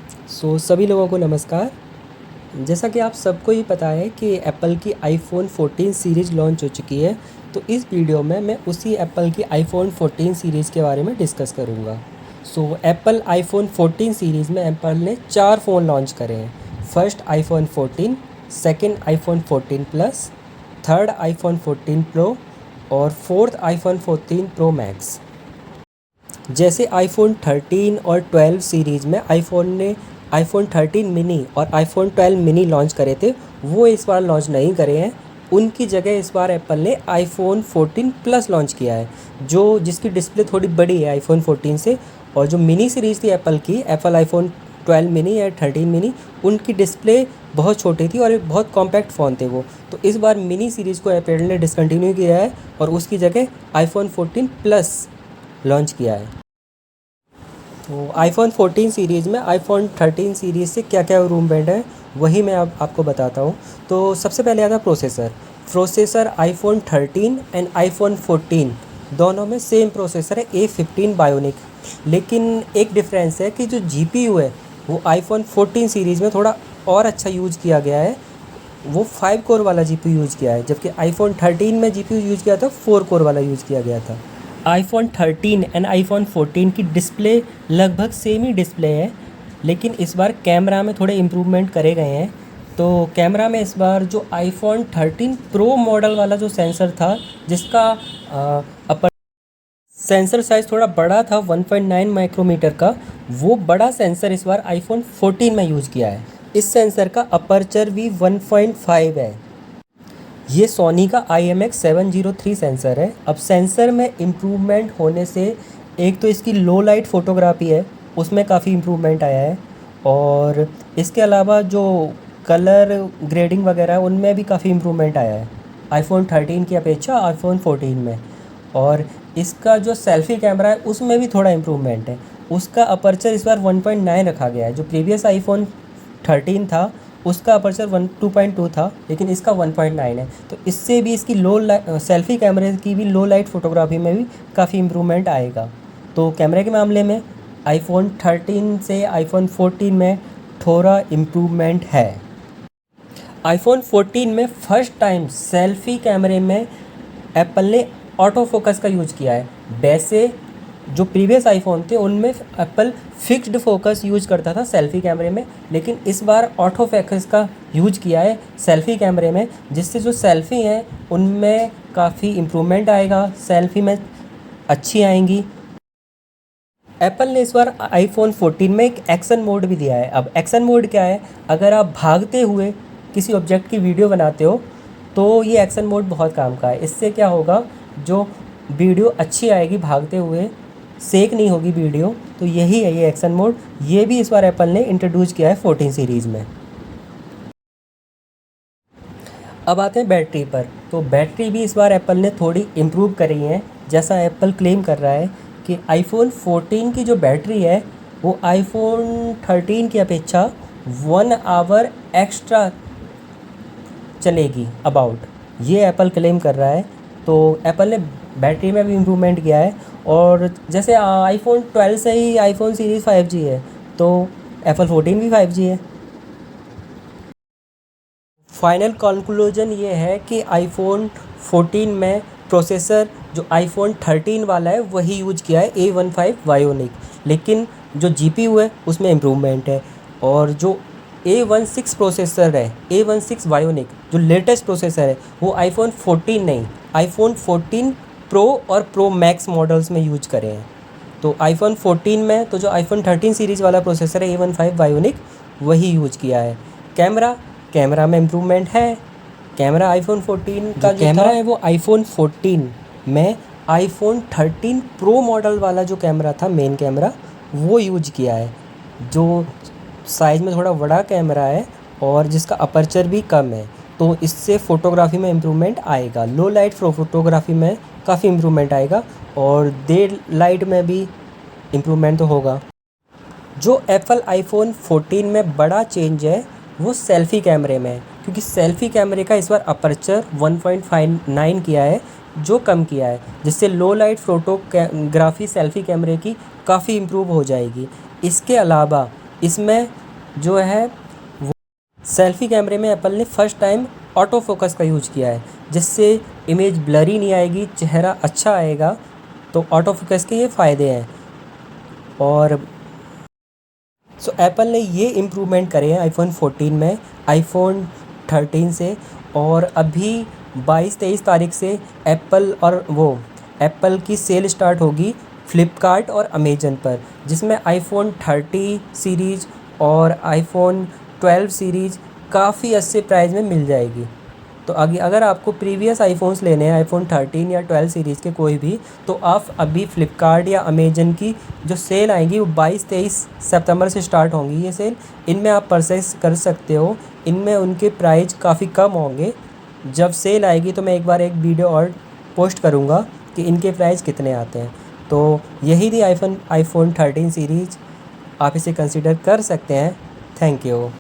सभी लोगों को नमस्कार। जैसा कि आप सबको ही पता है कि एप्पल की आईफ़ोन 14 सीरीज़ लॉन्च हो चुकी है। तो इस वीडियो में मैं उसी एप्पल की आईफ़ोन 14 सीरीज़ के बारे में डिस्कस करूँगा। एप्पल आईफ़ोन 14 सीरीज़ में एप्पल ने 4 फ़ोन लॉन्च करे हैं। First iPhone 14, second iPhone 14 plus, third iPhone 14 pro और फोर्थ आईफ़ोन 14 प्रो मैक्स। जैसे आईफ़ोन 13 और 12 सीरीज़ में आईफ़ोन ने आईफ़ोन 13 मिनी और आईफ़ोन 12 मिनी लॉन्च करे थे, वो इस बार लॉन्च नहीं करे हैं। उनकी जगह इस बार एप्पल ने आईफ़ोन 14 प्लस लॉन्च किया है, जो जिसकी डिस्प्ले थोड़ी बड़ी है आईफ़ोन 14 से। और जो मिनी सीरीज़ थी एप्पल की, एप्पल आईफ़ोन 12 मिनी या 13 मिनी, उनकी डिस्प्ले बहुत छोटी थी और एक बहुत कॉम्पैक्ट फ़ोन थे वो। तो इस बार मिनी सीरीज़ को एप्पल ने डिसकंटिन्यू किया है और उसकी जगह आईफ़ोन 14 प्लस लॉन्च किया है। तो आईफ़ोन 14 सीरीज़ में आईफ़ोन 13 सीरीज़ से क्या क्या इम्प्रूवमेंट है, वही मैं अब आपको बताता हूँ। तो सबसे पहले आता है प्रोसेसर आईफ़ोन 13 एंड आईफ़ोन 14 दोनों में सेम प्रोसेसर है, A15 बायोनिक। लेकिन एक डिफरेंस है कि जो जीपीयू है वो आईफ़ोन 14 सीरीज़ में थोड़ा और अच्छा यूज़ किया गया है। वो 5 कोर वाला जीपीयू यूज़ किया है, जबकि आईफ़ोन 13 में जीपीयू यूज़ किया था 4 कोर वाला यूज़ किया गया था। आईफ़ोन 13 एंड आईफ़ोन 14 की डिस्प्ले लगभग सेम ही डिस्प्ले है, लेकिन इस बार कैमरा में थोड़े इम्प्रूवमेंट करे गए हैं। तो कैमरा में इस बार जो आईफ़ोन 13 प्रो मॉडल वाला जो सेंसर था, जिसका अपर सेंसर साइज़ थोड़ा बड़ा था 1.9 माइक्रोमीटर का, वो बड़ा सेंसर इस बार आईफ़ोन 14 में यूज़ किया है। इस सेंसर का अपर्चर भी 1.5 है। ये सोनी का IMX703 सेंसर है। अब सेंसर में इम्प्रूवमेंट होने से एक तो इसकी लो लाइट फ़ोटोग्राफी है, उसमें काफ़ी इम्प्रूवमेंट आया है। और इसके अलावा जो कलर ग्रेडिंग वगैरह है, उनमें भी काफ़ी इम्प्रूवमेंट आया है आईफ़ोन 13 की अपेक्षा आईफ़ोन 14 में। और इसका जो सेल्फ़ी कैमरा है उसमें भी थोड़ा इम्प्रूवमेंट है। उसका अपर्चर इस बार 1.9 रखा गया है। जो प्रीवियस आईफ़ोन 13 था उसका अपर्चर 2.2 था, लेकिन इसका 1.9 है। तो इससे भी इसकी सेल्फ़ी कैमरे की भी लो लाइट फ़ोटोग्राफी में भी काफ़ी इम्प्रूवमेंट आएगा। तो कैमरे के मामले में आईफ़ोन 13 से आईफ़ोन 14 में थोड़ा इम्प्रूवमेंट है। आईफ़ोन 14 में फ़र्स्ट टाइम सेल्फ़ी कैमरे में एप्पल ने ऑटो फोकस का यूज़ किया है। वैसे जो प्रीवियस आईफ़ोन थे उनमें एप्पल फिक्स्ड फोकस यूज करता था सेल्फ़ी कैमरे में, लेकिन इस बार ऑटो फोकस का यूज किया है सेल्फ़ी कैमरे में, जिससे जो सेल्फ़ी हैं उनमें काफ़ी इम्प्रूवमेंट आएगा, सेल्फ़ी में अच्छी आएंगी। एप्पल ने इस बार आईफ़ोन 14 में एक एक्शन मोड भी दिया है। अब एक्शन मोड क्या है? अगर आप भागते हुए किसी ऑब्जेक्ट की वीडियो बनाते हो तो ये एक्शन मोड बहुत काम का है। इससे क्या होगा, जो वीडियो अच्छी आएगी भागते हुए, सेक नहीं होगी वीडियो। तो यही है ये एक्शन मोड। ये भी इस बार एप्पल ने इंट्रोड्यूस किया है 14 सीरीज़ में। अब आते हैं बैटरी पर। तो बैटरी भी इस बार एप्पल ने थोड़ी इम्प्रूव करी है। जैसा एप्पल क्लेम कर रहा है कि आईफ़ोन 14 की जो बैटरी है वो आईफ़ोन 13 की अपेक्षा 1 आवर एक्स्ट्रा चलेगी अबाउट, ये एप्पल क्लेम कर रहा है। तो एप्पल ने बैटरी में भी इम्प्रूवमेंट किया है। और जैसे आईफ़ोन 12 से ही आईफ़ोन सीरीज़ 5G है, तो एप्पल 14 भी 5G है। फाइनल कंक्लूजन ये है कि आईफ़ोन 14 में प्रोसेसर जो आईफ़ोन 13 वाला है वही यूज किया है, A15 बायोनिक। लेकिन जो जीपीयू है उसमें इम्प्रूवमेंट है। और जो A16 प्रोसेसर है, A16 बायोनिक, जो लेटेस्ट प्रोसेसर है, वो आईफ़ोन 14 नहीं, आईफ़ोन 14 प्रो और प्रो मैक्स मॉडल्स में यूज करे हैं। तो आईफ़ोन 14 में तो जो आईफ़ोन 13 सीरीज़ वाला प्रोसेसर है A15 बायोनिक, वही यूज किया है। कैमरा में इम्प्रूवमेंट है। कैमरा आईफ़ोन 14 का जो कैमरा है वो आईफ़ोन 14 में आईफ़ोन 13 प्रो मॉडल वाला जो कैमरा था, मेन कैमरा, वो यूज किया है, जो साइज़ में थोड़ा बड़ा कैमरा है और जिसका अपर्चर भी कम है। तो इससे फ़ोटोग्राफी में इम्प्रूवमेंट आएगा, लो लाइट फ़ोटोग्राफी में काफ़ी इम्प्रूवमेंट आएगा और डे लाइट में भी इम्प्रूवमेंट तो होगा। जो एप्पल आईफ़ोन 14 में बड़ा चेंज है वो सेल्फ़ी कैमरे में है, क्योंकि सेल्फ़ी कैमरे का इस बार अपर्चर 1.59 किया है, जो कम किया है, जिससे लो लाइट फ़ोटोग्राफी सेल्फ़ी कैमरे की काफ़ी इम्प्रूव हो जाएगी। इसके अलावा इसमें जो है वो सेल्फ़ी कैमरे में एप्पल ने फ़र्स्ट टाइम ऑटो फोकस का यूज किया है, जिससे इमेज ब्लरी नहीं आएगी, चेहरा अच्छा आएगा। तो ऑटो फोकस के ये फ़ायदे हैं। और सो एप्पल ने ये इम्प्रूवमेंट करे हैं आईफोन 14 में आईफोन 13 से। और अभी 22-23 तारीख से एप्पल की सेल स्टार्ट होगी फ्लिपकार्ट और अमेजन पर, जिसमें आईफोन 30 सीरीज़ और आईफोन 12 सीरीज़ काफ़ी अच्छे प्राइस में मिल जाएगी। तो आगे अगर आपको प्रीवियस आईफोन्स लेने हैं, आईफोन 13 या 12 सीरीज़ के कोई भी, तो आप अभी फ्लिपकार्ट या अमेजन की जो सेल आएंगी वो 22-23 सितंबर से स्टार्ट होंगी ये सेल। इनमें आप परचेस कर सकते हो। इनमें उनके प्राइस काफ़ी कम होंगे। जब सेल आएगी तो मैं एक बार एक वीडियो और पोस्ट करूँगा कि इनके प्राइस कितने आते हैं। तो यही थी आईफोन 13 सीरीज़, आप इसे कंसिडर कर सकते हैं। Thank you.